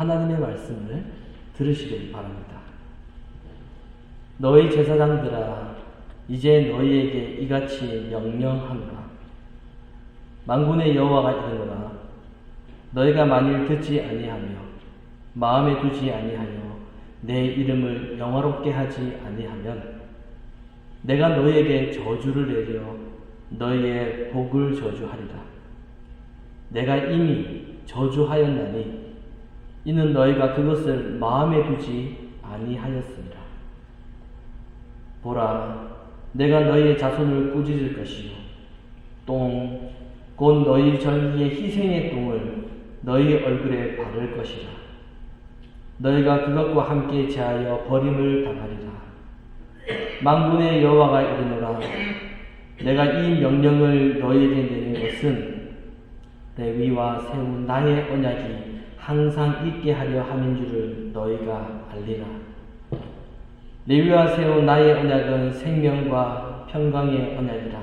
하나님의 말씀을 들으시길 바랍니다. 너희 제사장들아, 이제 너희에게 이같이 명령하노라. 만군의 여호와가 이르노라. 너희가 만일 듣지 아니하며 마음에 두지 아니하여 내 이름을 영화롭게 하지 아니하면 내가 너희에게 저주를 내려 너희의 복을 저주하리라. 내가 이미 저주하였나니 이는 너희가 그것을 마음에 두지 아니하였습니다. 보라, 내가 너희의 자손을 꾸짖을 것이요 똥, 곧 너희 전기의 희생의 똥을 너희 얼굴에 바를 것이라. 너희가 그것과 함께 제하여 버림을 당하리라. 만군의 여호와가 이르노라. 내가 이 명령을 너희에게 내린 것은 레위와 세운 나의 언약이 항상 있게 하려 함인 줄을 너희가 알리라. 레위와 세운 나의 언약은 생명과 평강의 언약이라.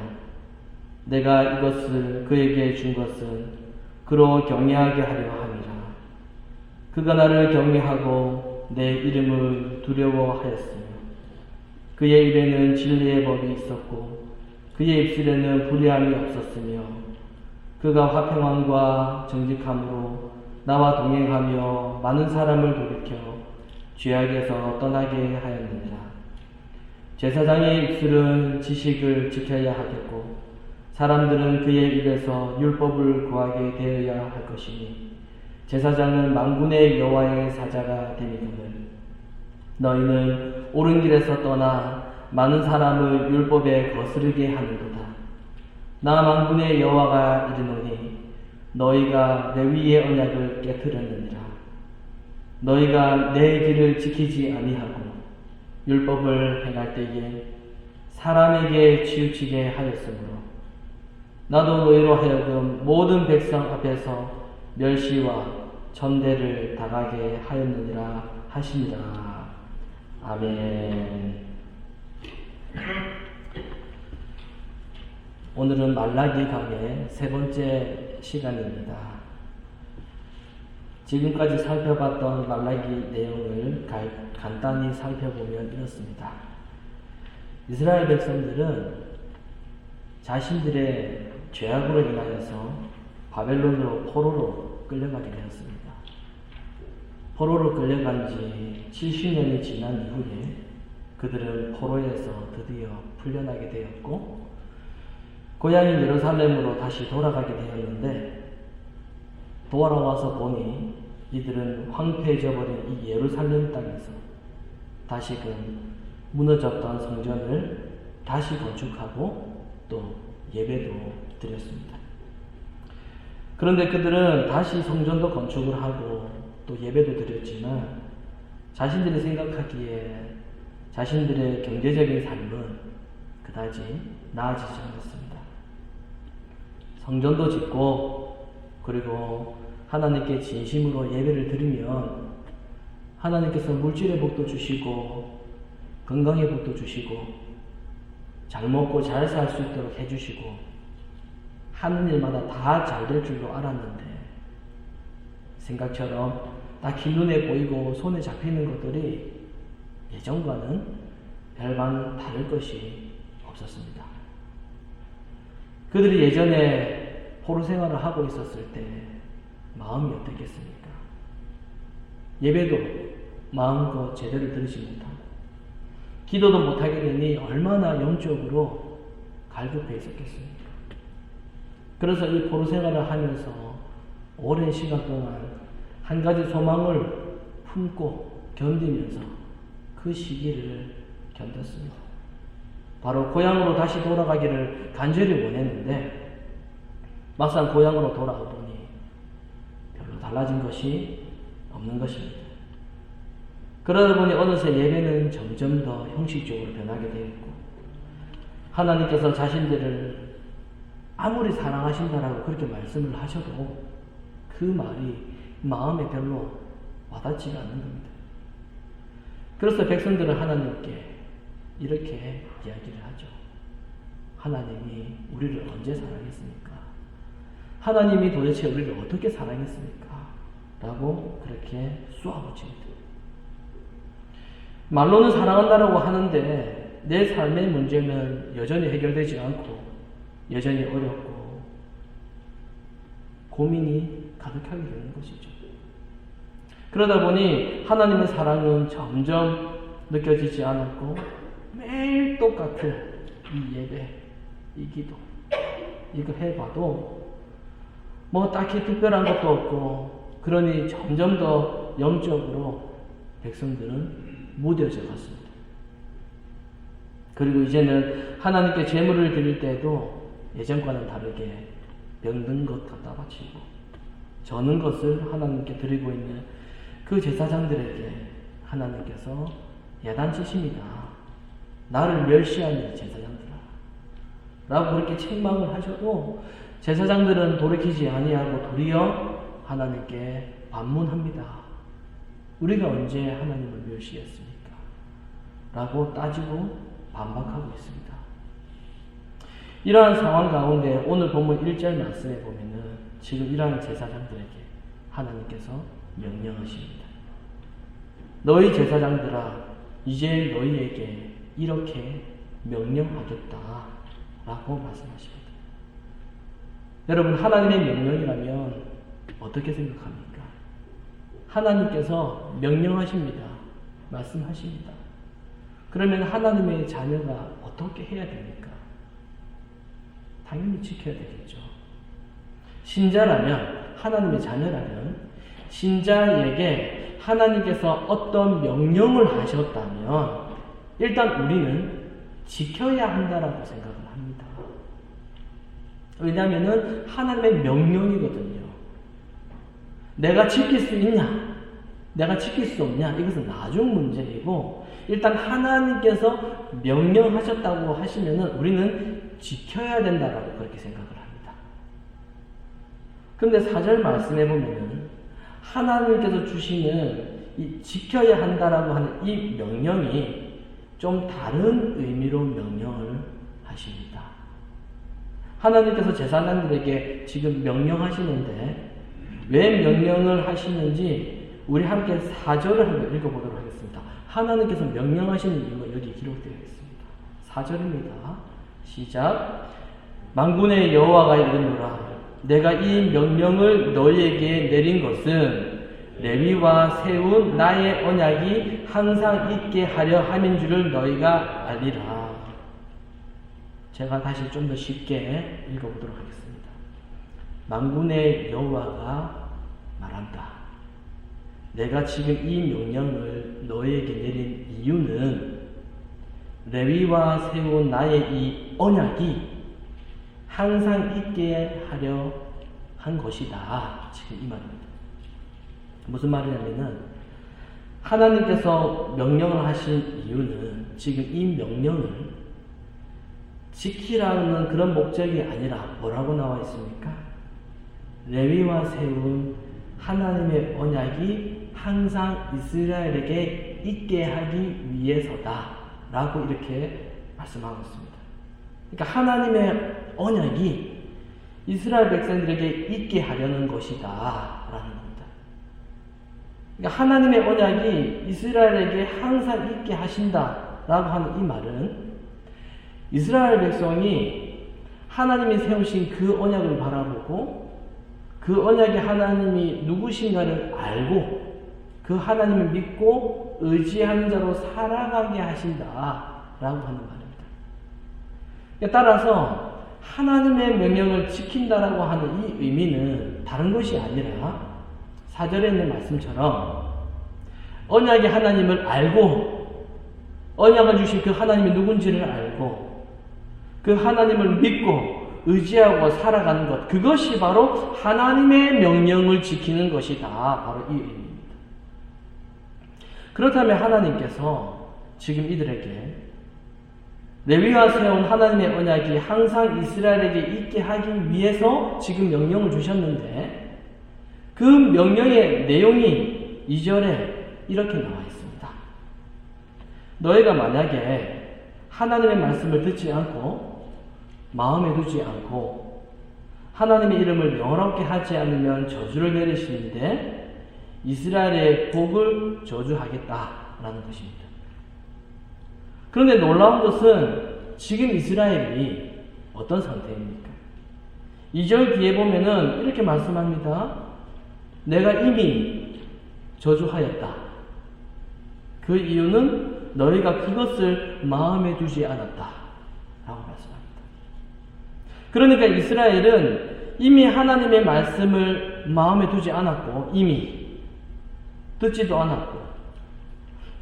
내가 이것을 그에게 준 것은 그로 경외하게 하려 함이라. 그가 나를 경외하고 내 이름을 두려워하였으며 그의 입에는 진리의 법이 있었고 그의 입술에는 불의함이 없었으며 그가 화평함과 정직함으로 나와 동행하며 많은 사람을 돌이켜 죄악에서 떠나게 하였느니라. 제사장의 입술은 지식을 지켜야 하겠고 사람들은 그의 입에서 율법을 구하게 되어야 할 것이니 제사장은 만군의 여호와의 사자가 되니거늘. 너희는 옳은 길에서 떠나 많은 사람을 율법에 거스르게 하는도다. 나 만군의 여호와가 이르노니 너희가 레위의 언약을 깨뜨렸느니라. 너희가 내 길을 지키지 아니하고 율법을 행할 때에 사람에게 치우치게 하였으므로 나도 너희로 하여금 모든 백성 앞에서 멸시와 천대를 당하게 하였느니라 하시니라. 아멘. 오늘은 말라기 강의 세 번째 시간입니다. 지금까지 살펴봤던 말라기 내용을 간단히 살펴보면 이렇습니다. 이스라엘 백성들은 자신들의 죄악으로 인하여서 바벨론으로 포로로 끌려가게 되었습니다. 포로로 끌려간 지 70년이 지난 이후에 그들은 포로에서 드디어 풀려나게 되었고 고향인 예루살렘으로 다시 돌아가게 되었는데 돌아와서 보니 이들은 황폐해져 버린 이 예루살렘 땅에서 다시금 무너졌던 성전을 다시 건축하고 또 예배도 드렸습니다. 그런데 그들은 다시 성전도 건축을 하고 또 예배도 드렸지만 자신들이 생각하기에 자신들의 경제적인 삶은 그다지 나아지지 않았습니다. 성전도 짓고 그리고 하나님께 진심으로 예배를 드리면 하나님께서 물질의 복도 주시고 건강의 복도 주시고 잘 먹고 잘 살 수 있도록 해주시고 하는 일마다 다 잘 될 줄로 알았는데 생각처럼 다 길눈에 보이고 손에 잡히는 것들이 예전과는 별반 다를 것이 없었습니다. 그들이 예전에 포로 생활을 하고 있었을 때 마음이 어땠겠습니까? 예배도 마음껏 제대로 드리지 못하고 기도도 못하게 되니 얼마나 영적으로 갈급해 있었겠습니까? 그래서 이 포로 생활을 하면서 오랜 시간 동안 한 가지 소망을 품고 견디면서 그 시기를 견뎠습니다. 바로 고향으로 다시 돌아가기를 간절히 원했는데 막상 고향으로 돌아가 보니 별로 달라진 것이 없는 것입니다. 그러다 보니 어느새 예배는 점점 더 형식적으로 변하게 되었고 하나님께서 자신들을 아무리 사랑하신다라고 그렇게 말씀을 하셔도 그 말이 마음에 별로 와닿지가 않는 겁니다. 그래서 백성들은 하나님께 이렇게 이야기를 하죠. 하나님이 우리를 언제 사랑했습니까? 하나님이 도대체 우리를 어떻게 사랑했습니까? 라고 그렇게 쏘아붙입니다. 말로는 사랑한다라고 하는데 내 삶의 문제는 여전히 해결되지 않고 여전히 어렵고 고민이 가득하게 되는 것이죠. 그러다 보니 하나님의 사랑은 점점 느껴지지 않았고 매일 똑같은 이 예배, 이 기도 이거 해봐도 뭐 딱히 특별한 것도 없고 그러니 점점 더 영적으로 백성들은 무뎌져 갔습니다. 그리고 이제는 하나님께 제물을 드릴 때도 예전과는 다르게 병든 것 갖다 바치고 저는 것을 하나님께 드리고 있는 그 제사장들에게 하나님께서 야단치십니다. 나를 멸시하는 제사장들아 라고 그렇게 책망을 하셔도 제사장들은 돌이키지 아니하고 도리어 하나님께 반문합니다. 우리가 언제 하나님을 멸시했습니까? 라고 따지고 반박하고 있습니다. 이러한 상황 가운데 오늘 본문 1절 말씀에 보면은 지금 이러한 제사장들에게 하나님께서 명령하십니다. 너희 제사장들아 이제 너희에게 이렇게 명령하겠다 라고 말씀하십니다. 여러분 하나님의 명령이라면 어떻게 생각합니까? 하나님께서 명령하십니다. 말씀하십니다. 그러면 하나님의 자녀가 어떻게 해야 됩니까? 당연히 지켜야 되겠죠. 신자라면, 하나님의 자녀라면 신자에게 하나님께서 어떤 명령을 하셨다면 일단 우리는 지켜야 한다라고 생각을 합니다. 왜냐하면 하나님의 명령이거든요. 내가 지킬 수 있냐? 내가 지킬 수 없냐? 이것은 나중 문제이고 일단 하나님께서 명령하셨다고 하시면은 우리는 지켜야 된다라고 그렇게 생각을 합니다. 그런데 4절 말씀해 보면은 하나님께서 주시는 이 지켜야 한다라고 하는 이 명령이 좀 다른 의미로 명령을 하십니다. 하나님께서 제사장들에게 지금 명령하시는데 왜 명령을 하시는지 우리 함께 4절을 한번 읽어보도록 하겠습니다. 하나님께서 명령하시는 이유가 여기 기록되어 있습니다. 4절입니다. 시작. 만군의 여호와가 이르노라 내가 이 명령을 너희에게 내린 것은 레위와 세운 나의 언약이 항상 있게 하려 함인 줄을 너희가 알리라. 제가 다시 좀 더 쉽게 읽어보도록 하겠습니다. 만군의 여호와가 말한다. 내가 지금 이 명령을 너희에게 내린 이유는 레위와 세운 나의 이 언약이 항상 있게 하려 한 것이다. 지금 이 말입니다. 무슨 말이냐면은 하나님께서 명령을 하신 이유는 지금 이 명령을 지키라는 그런 목적이 아니라 뭐라고 나와 있습니까? 레위와 세운 하나님의 언약이 항상 이스라엘에게 있게 하기 위해서다 라고 이렇게 말씀하고 있습니다. 그러니까 하나님의 언약이 이스라엘 백성들에게 있게 하려는 것이다 라는 겁니다. 그러니까 하나님의 언약이 이스라엘에게 항상 있게 하신다 라고 하는 이 말은 이스라엘 백성이 하나님이 세우신 그 언약을 바라보고 그 언약의 하나님이 누구신가를 알고 그 하나님을 믿고 의지하는 자로 살아가게 하신다라고 하는 말입니다. 따라서 하나님의 명령을 지킨다라고 하는 이 의미는 다른 것이 아니라 4절에 있는 말씀처럼 언약의 하나님을 알고 언약을 주신 그 하나님이 누군지를 알고 그 하나님을 믿고 의지하고 살아가는 것, 그것이 바로 하나님의 명령을 지키는 것이다. 바로 이 의미입니다. 그렇다면 하나님께서 지금 이들에게 레위와 세운 하나님의 언약이 항상 이스라엘에게 있게 하기 위해서 지금 명령을 주셨는데 그 명령의 내용이 2절에 이렇게 나와 있습니다. 너희가 만약에 하나님의 말씀을 듣지 않고 마음에 두지 않고 하나님의 이름을 영원롭게 하지 않으면 저주를 내리시는데 이스라엘의 복을 저주하겠다라는 것입니다. 그런데 놀라운 것은 지금 이스라엘이 어떤 상태입니까? 2절 뒤에 보면은 이렇게 말씀합니다. 내가 이미 저주하였다. 그 이유는 너희가 그것을 마음에 두지 않았다. 라고 말씀합니다. 그러니까 이스라엘은 이미 하나님의 말씀을 마음에 두지 않았고, 이미 듣지도 않았고,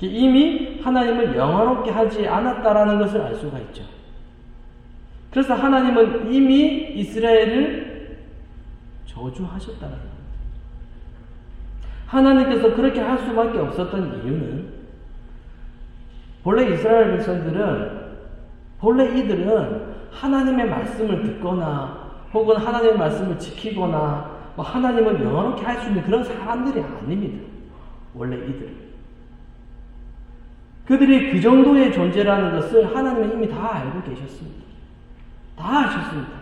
이미 하나님을 영화롭게 하지 않았다라는 것을 알 수가 있죠. 그래서 하나님은 이미 이스라엘을 저주하셨다는 겁니다. 하나님께서 그렇게 할 수밖에 없었던 이유는 본래 이스라엘 백성들은, 본래 이들은 하나님의 말씀을 듣거나 혹은 하나님의 말씀을 지키거나 하나님을 영화롭게 할 수 있는 그런 사람들이 아닙니다. 원래 이들은. 그들이 그 정도의 존재라는 것을 하나님은 이미 다 알고 계셨습니다. 다 아셨습니다.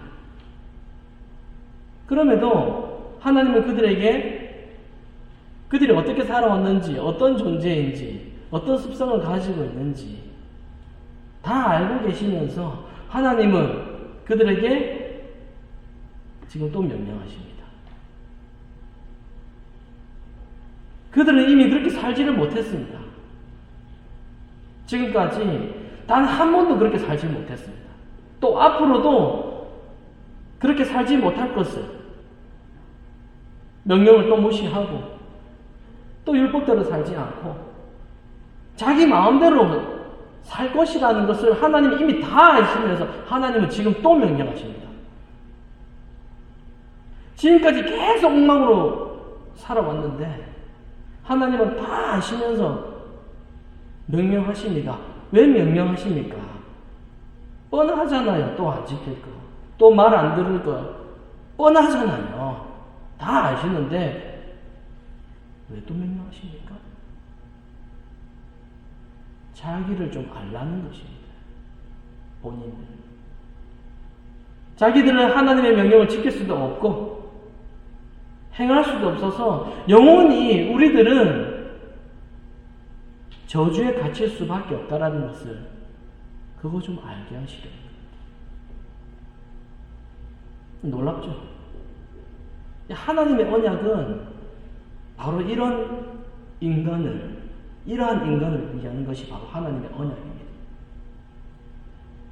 그럼에도 하나님은 그들이 어떻게 살아왔는지, 어떤 존재인지, 어떤 습성을 가지고 있는지 다 알고 계시면서 하나님은 그들에게 지금 또 명령하십니다. 그들은 이미 그렇게 살지를 못했습니다. 지금까지 단 한 번도 그렇게 살지 못했습니다. 또 앞으로도 그렇게 살지 못할 것을 명령을 또 무시하고 또 율법대로 살지 않고 자기 마음대로 살 것이라는 것을 하나님이 이미 다 아시면서 하나님은 지금 또 명령하십니다. 지금까지 계속 엉망으로 살아왔는데 하나님은 다 아시면서 명령하십니다. 왜 명령하십니까? 뻔하잖아요. 또 안 지킬 거. 또 말 안 들을 거. 뻔하잖아요. 다 아시는데 왜 또 명령하십니까? 자기를 좀 알라는 것입니다. 본인을. 자기들은 하나님의 명령을 지킬 수도 없고 행할 수도 없어서 영원히 우리들은 저주에 갇힐 수밖에 없다라는 것을 그거 좀 알게 하시려는 겁니다. 놀랍죠? 하나님의 언약은 바로 이러한 인간을 위한 것이 바로 하나님의 언약입니다.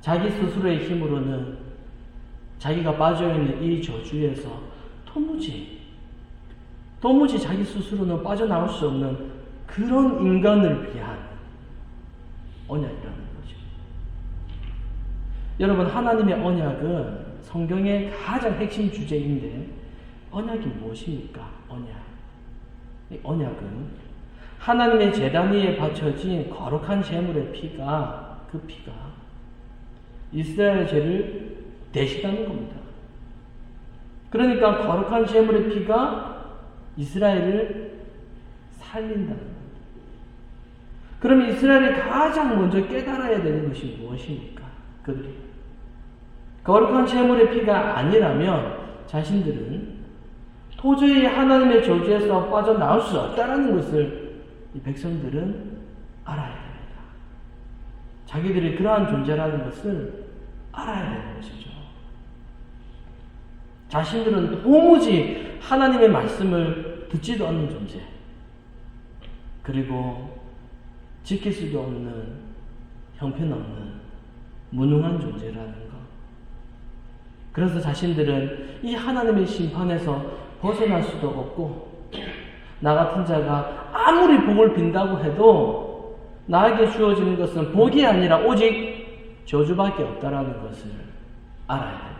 자기 스스로의 힘으로는 자기가 빠져있는 이 저주에서 도무지 자기 스스로는 빠져나올 수 없는 그런 인간을 위한 언약이라는 거죠. 여러분, 하나님의 언약은 성경의 가장 핵심 주제인데 언약이 무엇입니까? 이 언약은 하나님의 제단 위에 바쳐진 거룩한 제물의 피가, 그 피가 이스라엘 죄를 대신하는 겁니다. 그러니까 거룩한 제물의 피가 이스라엘을 살린다는 겁니다. 그럼 이스라엘이 가장 먼저 깨달아야 되는 것이 무엇입니까? 그들이 거룩한 제물의 피가 아니라면 자신들은 도저히 하나님의 저주에서 빠져나올 수 없다는 것을 이 백성들은 알아야 됩니다. 자기들이 그러한 존재라는 것을 알아야 되는 것이죠. 자신들은 도무지 하나님의 말씀을 듣지도 않는 존재, 그리고 지킬 수도 없는 형편없는 무능한 존재라는 것. 그래서 자신들은 이 하나님의 심판에서 벗어날 수도 없고 나 같은 자가 아무리 복을 빈다고 해도 나에게 주어지는 것은 복이 아니라 오직 저주밖에 없다라는 것을 알아야 됩니다.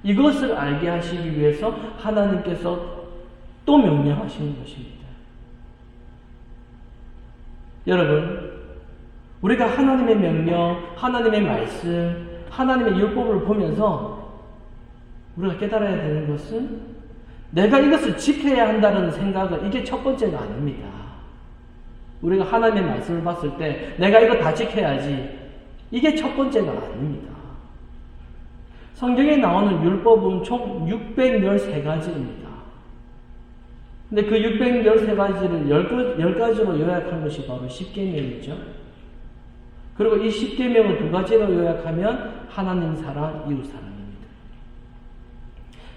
이것을 알게 하시기 위해서 하나님께서 또 명령하시는 것입니다. 여러분, 우리가 하나님의 명령, 하나님의 말씀, 하나님의 율법을 보면서 우리가 깨달아야 되는 것은 내가 이것을 지켜야 한다는 생각은 이게 첫 번째가 아닙니다. 우리가 하나님의 말씀을 봤을 때 내가 이거 다 지켜야지, 이게 첫 번째가 아닙니다. 성경에 나오는 율법은 총 613가지입니다. 근데 그 613가지를 10가지로 요약한 것이 바로 십계명이죠. 그리고 이 십계명을 2가지로 요약하면 하나님 사랑, 이웃 사랑입니다.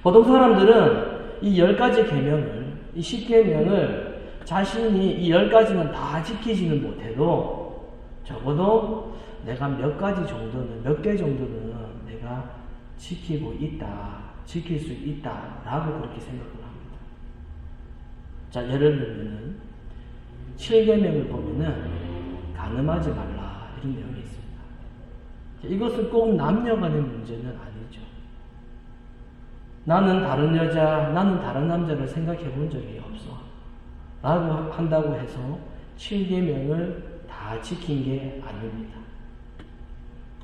보통 사람들은 이 10가지 계명을, 이 십계명을 자신이 이 10가지는 다 지키지는 못해도 적어도 내가 몇 가지 정도는, 몇 개 정도는 내가 지키고 있다, 지킬 수 있다라고 그렇게 생각을 합니다. 자, 예를 들면은 7계명을 보면은 간음하지 말라 이런 내용이 있습니다. 이것은 꼭 남녀 간의 문제는 아니죠. 나는 다른 여자, 나는 다른 남자를 생각해 본 적이 없어 라고 한다고 해서 7계명을 다 지킨 게 아닙니다.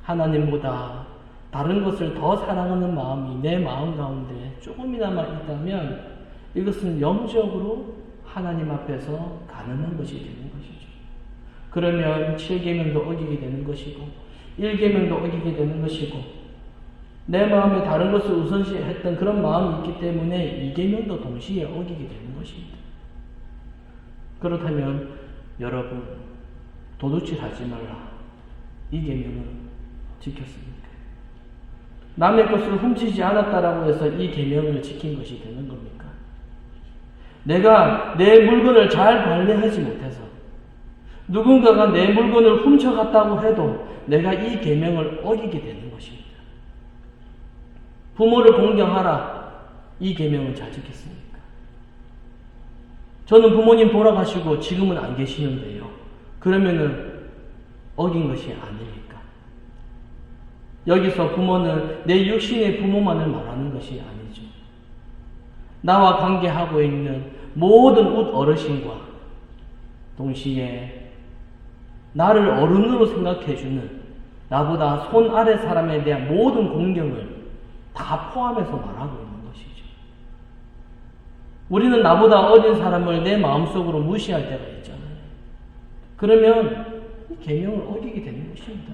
하나님보다 다른 것을 더 사랑하는 마음이 내 마음 가운데 조금이나마 있다면 이것은 영적으로 하나님 앞에서 가늠한 것이 되는 것이죠. 그러면 7계명도 어기게 되는 것이고 1계명도 어기게 되는 것이고 내 마음에 다른 것을 우선시했던 그런 마음이 있기 때문에 2계명도 동시에 어기게 되는 것입니다. 그렇다면 여러분, 도둑질하지 말라. 2계명은 지켰습니까? 남의 것을 훔치지 않았다라고 해서 이 계명을 지킨 것이 되는 겁니까? 내가 내 물건을 잘 관리하지 못해서 누군가가 내 물건을 훔쳐갔다고 해도 내가 이 계명을 어기게 되는 것입니다. 부모를 공경하라. 이 계명을 잘 지켰습니까? 저는 부모님 돌아가시고 지금은 안 계시는데요. 그러면은 어긴 것이 아닙니까? 여기서 부모는 내 육신의 부모만을 말하는 것이 아니죠. 나와 관계하고 있는 모든 어르신과 동시에 나를 어른으로 생각해주는 나보다 손 아래 사람에 대한 모든 공경을 다 포함해서 말하고 있는 것이죠. 우리는 나보다 어린 사람을 내 마음속으로 무시할 때가 있잖아요. 그러면 이 계명을 어기게 되는 것입니다.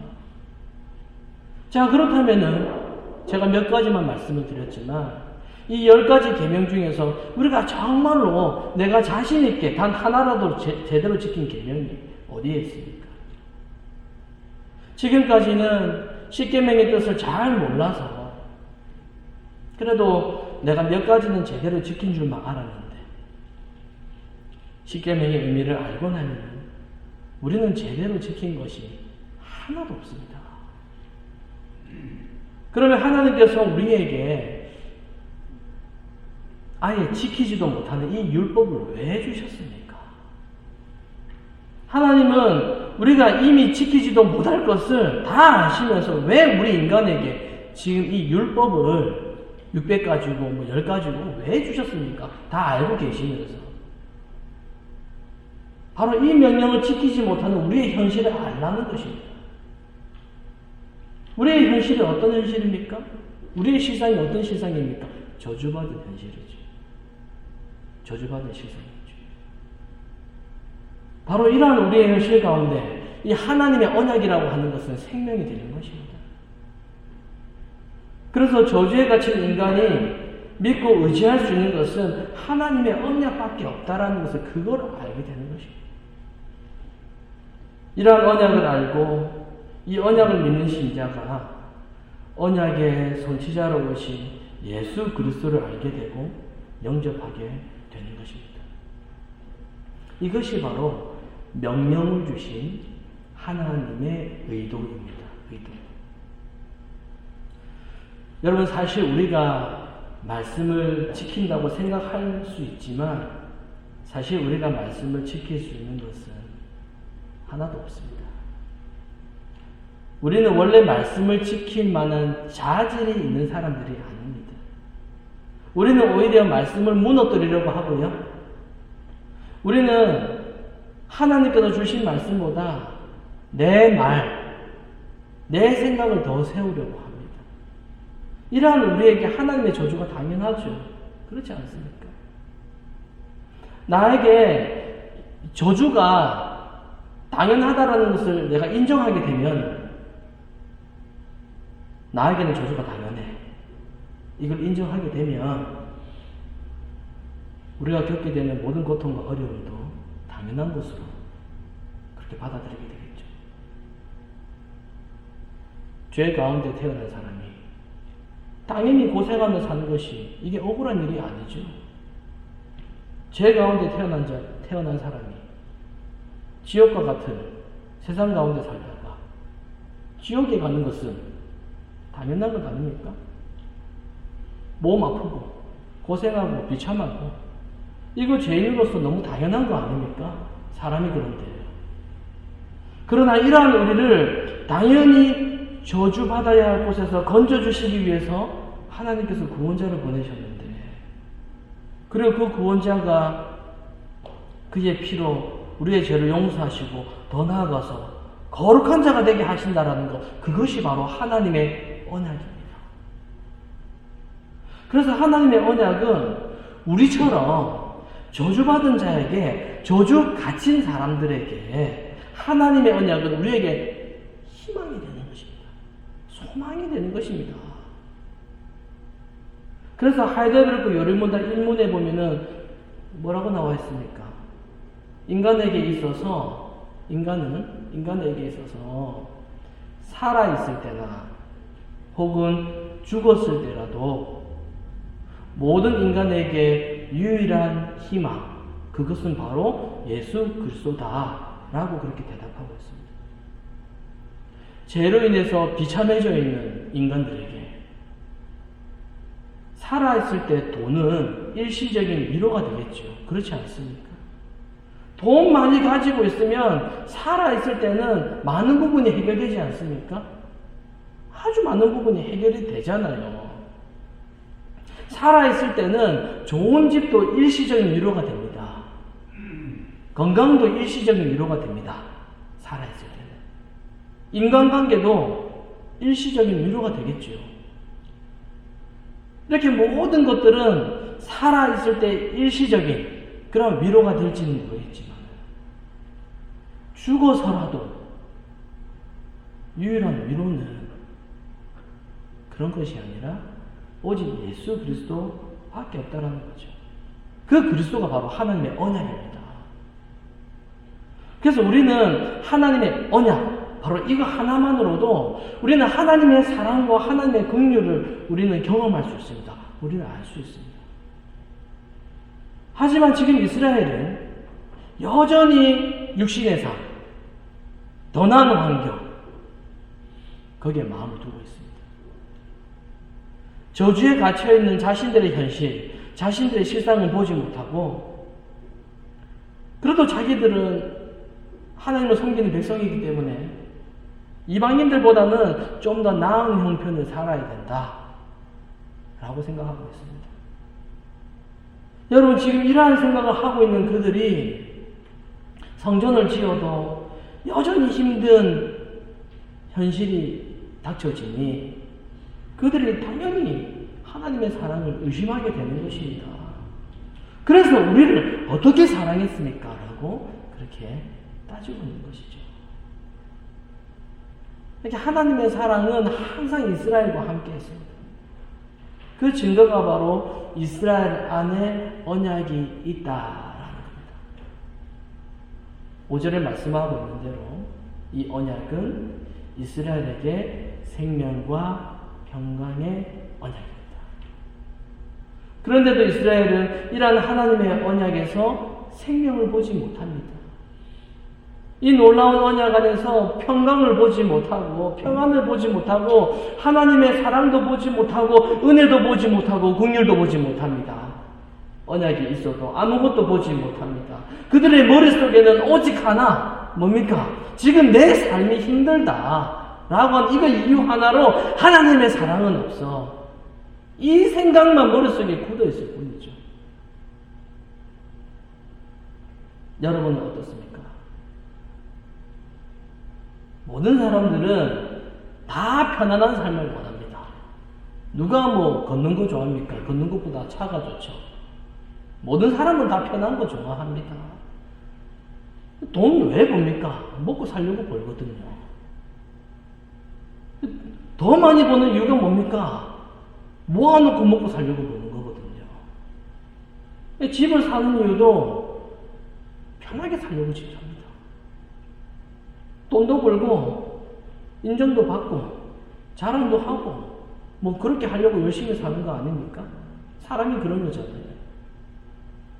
자, 그렇다면은 제가 몇 가지만 말씀을 드렸지만 이 10가지 계명 중에서 우리가 정말로 내가 자신 있게 단 하나라도 제대로 지킨 계명이 어디에 있습니까? 지금까지는 10계명의 뜻을 잘 몰라서 그래도 내가 몇 가지는 제대로 지킨 줄만 알았는데 10계명의 의미를 알고 나면 우리는 제대로 지킨 것이 하나도 없습니다. 그러면 하나님께서 우리에게 아예 지키지도 못하는 이 율법을 왜 주셨습니까? 하나님은 우리가 이미 지키지도 못할 것을 다 아시면서 왜 우리 인간에게 지금 이 율법을 600가지고 10가지고 왜 주셨습니까? 다 알고 계시면서 바로 이 명령을 지키지 못하는 우리의 현실을 알라는 것입니다. 우리의 현실은 어떤 현실입니까? 우리의 시상이 어떤 시상입니까? 저주받은 현실이죠. 저주받은 시상이죠. 바로 이러한 우리의 현실 가운데 이 하나님의 언약이라고 하는 것은 생명이 되는 것입니다. 그래서 저주에 갇힌 인간이 믿고 의지할 수 있는 것은 하나님의 언약밖에 없다라는 것을 그걸 알게 되는 것입니다. 이러한 언약을 알고 이 언약을 믿는 신자가 언약의 선지자로 오신 예수 그리스도를 알게 되고 영접하게 되는 것입니다. 이것이 바로 명령을 주신 하나님의 의도입니다. 의도. 여러분, 사실 우리가 말씀을 지킨다고 생각할 수 있지만 사실 우리가 말씀을 지킬 수 있는 것은 하나도 없습니다. 우리는 원래 말씀을 지킬 만한 자질이 있는 사람들이 아닙니다. 우리는 오히려 말씀을 무너뜨리려고 하고요. 우리는 하나님께서 주신 말씀보다 내 말, 내 생각을 더 세우려고 합니다. 이러한 우리에게 하나님의 저주가 당연하죠. 그렇지 않습니까? 나에게 저주가 당연하다라는 것을 내가 인정하게 되면 나에게는 저주가 당연해. 이걸 인정하게 되면 우리가 겪게 되는 모든 고통과 어려움도 당연한 것으로 그렇게 받아들이게 되겠죠. 죄 가운데 태어난 사람이 당연히 고생하며 사는 것이 이게 억울한 일이 아니죠. 죄 가운데 태어난 사람이 지옥과 같은 세상 가운데 살다가 지옥에 가는 것은 당연한 것 아닙니까? 몸 아프고 고생하고 비참하고 이거 죄인으로서 너무 당연한 거 아닙니까? 사람이 그런데요. 그러나 이러한 우리를 당연히 저주받아야 할 곳에서 건져주시기 위해서 하나님께서 구원자를 보내셨는데, 그리고 그 구원자가 그의 피로 우리의 죄를 용서하시고 더 나아가서 거룩한 자가 되게 하신다라는 것, 그것이 바로 하나님의 언약입니다. 그래서 하나님의 언약은 우리처럼 저주받은 자에게, 저주 갇힌 사람들에게 하나님의 언약은 우리에게 희망이 되는 것입니다. 소망이 되는 것입니다. 그래서 하이델베르크 요리문답 1문에 보면은 뭐라고 나와 있습니까? 인간에게 있어서 살아있을 때나 혹은 죽었을 때라도 모든 인간에게 유일한 희망, 그것은 바로 예수 그리스도다라고 그렇게 대답하고 있습니다. 죄로 인해서 비참해져 있는 인간들에게 살아있을 때 돈은 일시적인 위로가 되겠죠. 그렇지 않습니까? 돈 많이 가지고 있으면 살아있을 때는 많은 부분이 해결되지 않습니까? 아주 많은 부분이 해결이 되잖아요. 살아있을 때는 좋은 집도 일시적인 위로가 됩니다. 건강도 일시적인 위로가 됩니다. 살아있을 때는. 인간관계도 일시적인 위로가 되겠죠. 이렇게 모든 것들은 살아있을 때 일시적인 그런 위로가 될지는 모르겠지만, 죽어서라도 유일한 위로는 그런 것이 아니라 오직 예수 그리스도밖에 없다라는 거죠. 그 그리스도가 바로 하나님의 언약입니다. 그래서 우리는 하나님의 언약, 바로 이거 하나만으로도 우리는 하나님의 사랑과 하나님의 긍휼을 우리는 경험할 수 있습니다. 우리는 알 수 있습니다. 하지만 지금 이스라엘은 여전히 육신의 삶, 더 나은 환경, 거기에 마음을 두고 있습니다. 저주에 갇혀있는 자신들의 현실, 자신들의 실상을 보지 못하고, 그래도 자기들은 하나님을 섬기는 백성이기 때문에 이방인들보다는 좀 더 나은 형편을 살아야 된다 라고 생각하고 있습니다. 여러분, 지금 이러한 생각을 하고 있는 그들이 성전을 지어도 여전히 힘든 현실이 닥쳐지니 그들이 당연히 하나님의 사랑을 의심하게 되는 것입니다. 그래서 우리를 어떻게 사랑했습니까? 라고 그렇게 따지고 있는 것이죠. 이렇게 하나님의 사랑은 항상 이스라엘과 함께 했습니다. 그 증거가 바로 이스라엘 안에 언약이 있다라는 겁니다. 5절에 말씀하고 있는 대로 이 언약은 이스라엘에게 생명과 평강의 언약입니다. 그런데도 이스라엘은 이러한 하나님의 언약에서 생명을 보지 못합니다. 이 놀라운 언약 안에서 평강을 보지 못하고 평안을 보지 못하고 하나님의 사랑도 보지 못하고 은혜도 보지 못하고 긍휼도 보지 못합니다. 언약이 있어도 아무것도 보지 못합니다. 그들의 머릿속에는 오직 하나, 뭡니까? 지금 내 삶이 힘들다 라고 한 이거 이유 하나로 하나님의 사랑은 없어. 이 생각만 머릿속에 굳어있을 뿐이죠. 여러분은 어떻습니까? 모든 사람들은 다 편안한 삶을 원합니다. 누가 뭐 걷는 거 좋아합니까? 걷는 것보다 차가 좋죠. 모든 사람은 다 편한 거 좋아합니다. 돈 왜 법니까? 먹고 살려고 벌거든요. 더 많이 버는 이유가 뭡니까? 모아놓고 먹고 살려고 버는 거거든요. 집을 사는 이유도 편하게 살려고 집 삽니다. 돈도 벌고 인정도 받고 자랑도 하고 뭐 그렇게 하려고 열심히 사는 거 아닙니까? 사람이 그런 거잖아요.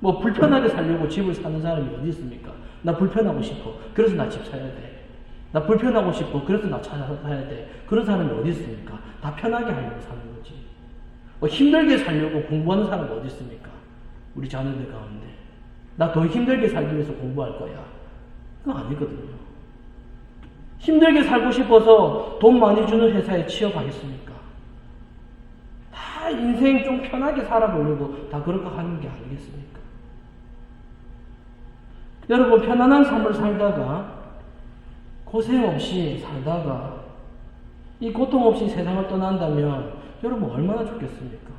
뭐 불편하게 살려고 집을 사는 사람이 어디 있습니까? 나 불편하고 싶어. 그래서 나 집 사야 돼. 나 불편하고 싶어. 그래서 나 차 사야 돼. 그런 사람이 어디 있습니까? 다 편하게 하려고 사는 거지. 뭐 힘들게 살려고 공부하는 사람이 어디 있습니까? 우리 자녀들 가운데. 나 더 힘들게 살기 위해서 공부할 거야. 그건 아니거든요. 힘들게 살고 싶어서 돈 많이 주는 회사에 취업하겠습니까? 다 인생 좀 편하게 살아보려고 다 그렇게 하는 게 아니겠습니까? 여러분, 편안한 삶을 살다가 고생 없이 살다가 이 고통 없이 세상을 떠난다면 여러분 얼마나 좋겠습니까?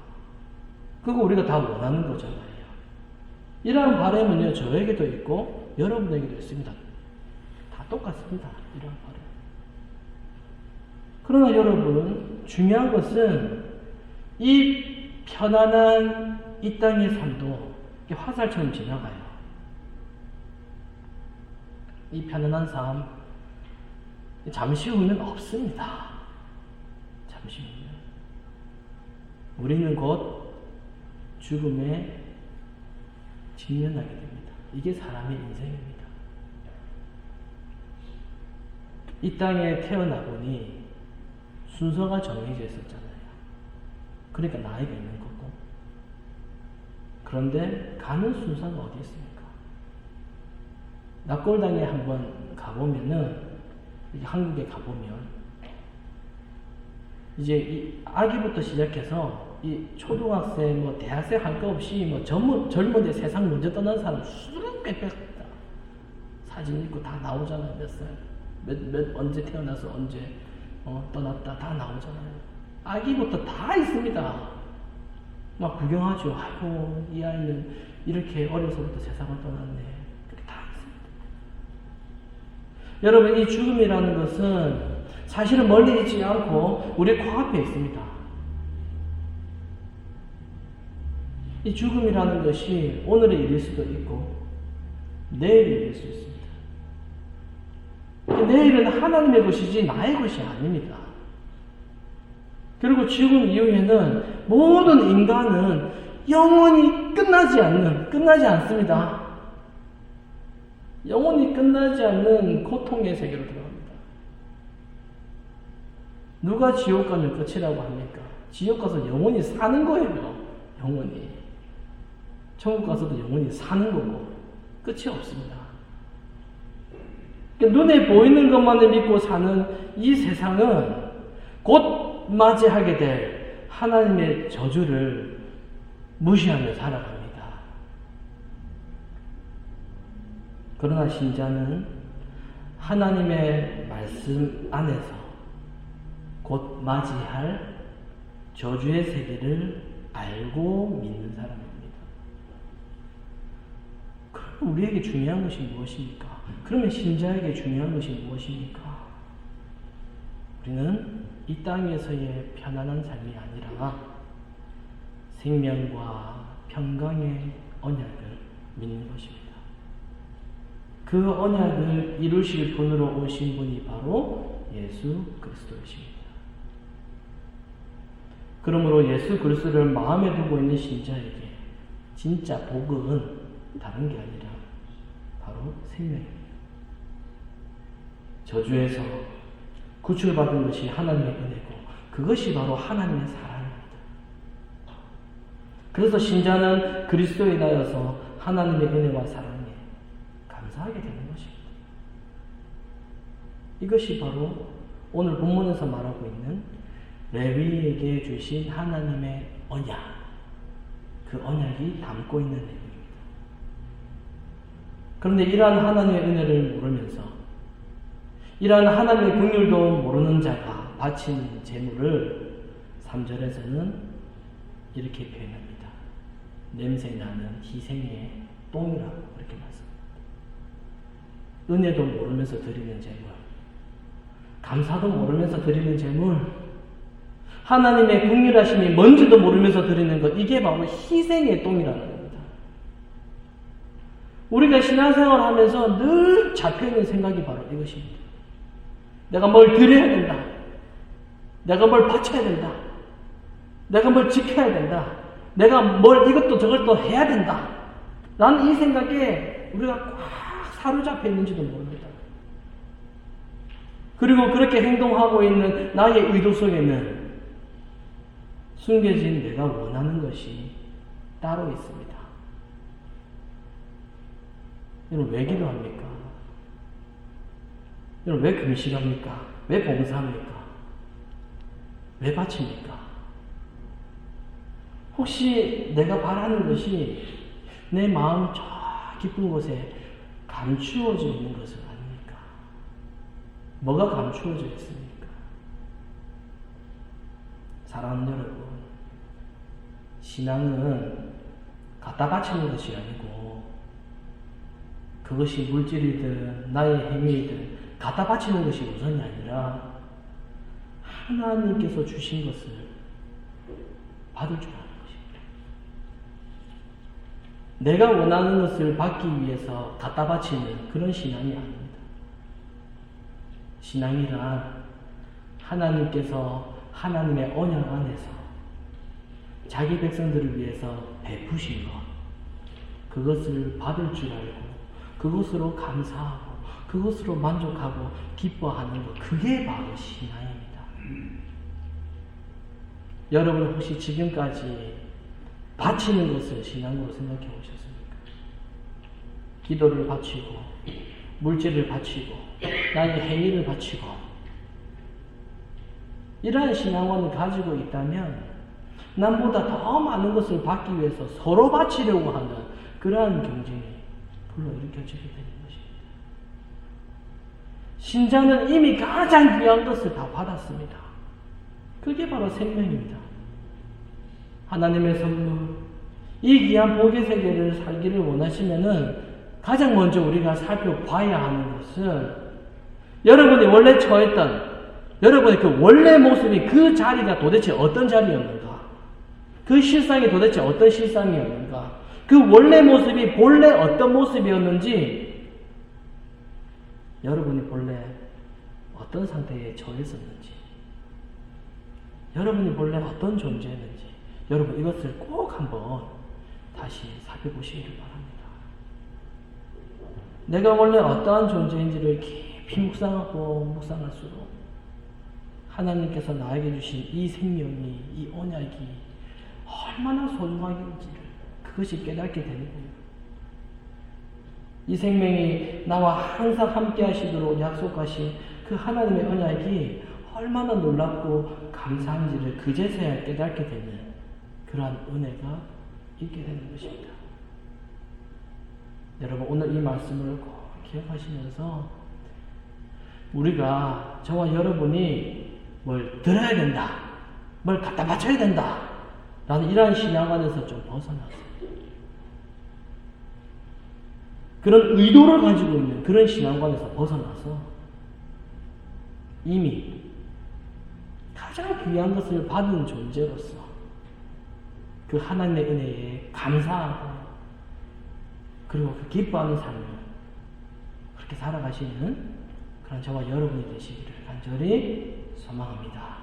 그거 우리가 다 원하는 거잖아요. 이러한 바람은요, 저에게도 있고 여러분에게도 있습니다. 다 똑같습니다. 이러한 바람. 그러나 여러분, 중요한 것은 이 편안한 이 땅의 삶도 화살처럼 지나가요. 이 편안한 삶 잠시 후면 없습니다. 잠시 후면 우리는 곧 죽음에 직면하게 됩니다. 이게 사람의 인생입니다. 이 땅에 태어나 보니 순서가 정해져 있었잖아요. 그러니까 나이가 있는 거고. 그런데 가는 순서가 어디 있습니까? 낙골당에 한번 가보면은, 한국에 가보면, 이제 이 아기부터 시작해서 이 초등학생, 뭐 대학생 할 거 없이 뭐 젊은데 세상 먼저 떠난 사람 수백 빽빽합니다. 사진 있고 다 나오잖아요. 몇 살, 언제 태어나서 언제 떠났다 다 나오잖아요. 아기부터 다 있습니다. 막 구경하죠. 아이고, 이 아이는 이렇게 어려서부터 세상을 떠났네. 그렇게 다 있습니다. 여러분, 이 죽음이라는 것은 사실은 멀리 있지 않고 우리 코앞에 있습니다. 이 죽음이라는 것이 오늘의 일일 수도 있고 내일의 일일 수 있습니다. 내일은 하나님의 것이지 나의 것이 아닙니다. 그리고 죽음 이후에는 모든 인간은 영원히 끝나지 않습니다. 영원히 끝나지 않는 고통의 세계로 들어갑니다. 누가 지옥 가면 끝이라고 합니까? 지옥 가서 영원히 사는 거예요. 영원히. 천국 가서도 영원히 사는 거고 끝이 없습니다. 눈에 보이는 것만을 믿고 사는 이 세상은 곧 맞이하게 될 하나님의 저주를 무시하며 살아갑니다. 그러나 신자는 하나님의 말씀 안에서 곧 맞이할 저주의 세계를 알고 믿는 사람입니다. 그럼 우리에게 중요한 것이 무엇입니까? 그러면 신자에게 중요한 것이 무엇입니까? 우리는 이 땅에서의 편안한 삶이 아니라 생명과 평강의 언약을 믿는 것입니다. 그 언약을 이루실 분으로 오신 분이 바로 예수 그리스도이십니다. 그러므로 예수 그리스도를 마음에 두고 있는 신자에게 진짜 복은 다른 게 아니라 바로 생명입니다. 저주에서 구출받은 것이 하나님의 은혜고 그것이 바로 하나님의 사랑입니다. 그래서 신자는 그리스도에 인하여서 하나님의 은혜와 사랑에 감사하게 되는 것입니다. 이것이 바로 오늘 본문에서 말하고 있는 레위에게 주신 하나님의 언약, 그 언약이 담고 있는 내용입니다. 그런데 이러한 하나님의 은혜를 모르면서 이러한 하나님의 긍휼도 모르는 자가 바친 제물을 3절에서는 이렇게 표현합니다. 냄새나는 희생의 똥이라고 그렇게 말씀합니다. 은혜도 모르면서 드리는 제물, 감사도 모르면서 드리는 제물, 하나님의 긍휼하심이 뭔지도 모르면서 드리는 것, 이게 바로 희생의 똥이라는 겁니다. 우리가 신앙생활을 하면서 늘 잡혀있는 생각이 바로 이것입니다. 내가 뭘 드려야 된다. 내가 뭘 바쳐야 된다. 내가 뭘 지켜야 된다. 내가 뭘 이것도 저것도 해야 된다. 라는 이 생각에 우리가 꽉 사로잡혀 있는지도 모릅니다. 그리고 그렇게 행동하고 있는 나의 의도 속에는 숨겨진 내가 원하는 것이 따로 있습니다. 여러분 왜 기도합니까? 여러분 왜 금식합니까? 왜 봉사합니까? 왜 바칩니까? 혹시 내가 바라는 것이 내 마음 저 깊은 곳에 감추어져 있는 것은 아닙니까? 뭐가 감추어져 있습니까? 사랑하는 여러분, 신앙은 갖다 바치는 것이 아니고 그것이 물질이든 나의 행위이든 갖다 바치는 것이 우선이 아니라 하나님께서 주신 것을 받을 줄 아는 것입니다. 내가 원하는 것을 받기 위해서 갖다 바치는 그런 신앙이 아닙니다. 신앙이란 하나님께서 하나님의 언약 안에서 자기 백성들을 위해서 베푸신 것, 그것을 받을 줄 알고 그것으로 감사하고 그것으로 만족하고 기뻐하는 것, 그게 바로 신앙입니다. 여러분 혹시 지금까지 바치는 것을 신앙으로 생각해 보셨습니까? 기도를 바치고 물질을 바치고 나의 행위를 바치고 이러한 신앙원을 가지고 있다면 남보다 더 많은 것을 받기 위해서 서로 바치려고 하는 그러한 경쟁이 불러일으켜지게 되는 것입니다. 신자는 이미 가장 귀한 것을 다 받았습니다. 그게 바로 생명입니다. 하나님의 선물, 이 귀한 복의 세계를 살기를 원하시면은 가장 먼저 우리가 살펴봐야 하는 것은 여러분이 원래 처했던 여러분의 그 원래 모습이 그 자리가 도대체 어떤 자리였는가? 그 실상이 도대체 어떤 실상이었는가? 그 원래 모습이 본래 어떤 모습이었는지 여러분이 본래 어떤 상태에 처했었는지 여러분이 본래 어떤 존재였는지 여러분 이것을 꼭 한번 다시 살펴보시기를 바랍니다. 내가 원래 어떠한 존재인지를 깊이 묵상할수록 하나님께서 나에게 주신 이 생명이, 이 언약이 얼마나 소중한지를 그것이 깨닫게 되는 거예요. 이 생명이 나와 항상 함께 하시도록 약속하신 그 하나님의 언약이 얼마나 놀랍고 감사한지를 그제서야 깨닫게 되는 그러한 은혜가 있게 되는 것입니다. 여러분 오늘 이 말씀을 꼭 기억하시면서 우리가 저와 여러분이 뭘 들어야 된다, 뭘 갖다 바쳐야 된다 라는 이러한 신앙관에서 좀 벗어나서 그런 의도를 가지고 있는 그런 신앙관에서 벗어나서 이미 가장 귀한 것을 받은 존재로서 그 하나님의 은혜에 감사하고 그리고 그 기뻐하는 삶을 그렇게 살아가시는 그런 저와 여러분이 되시기를 간절히 소망합니다.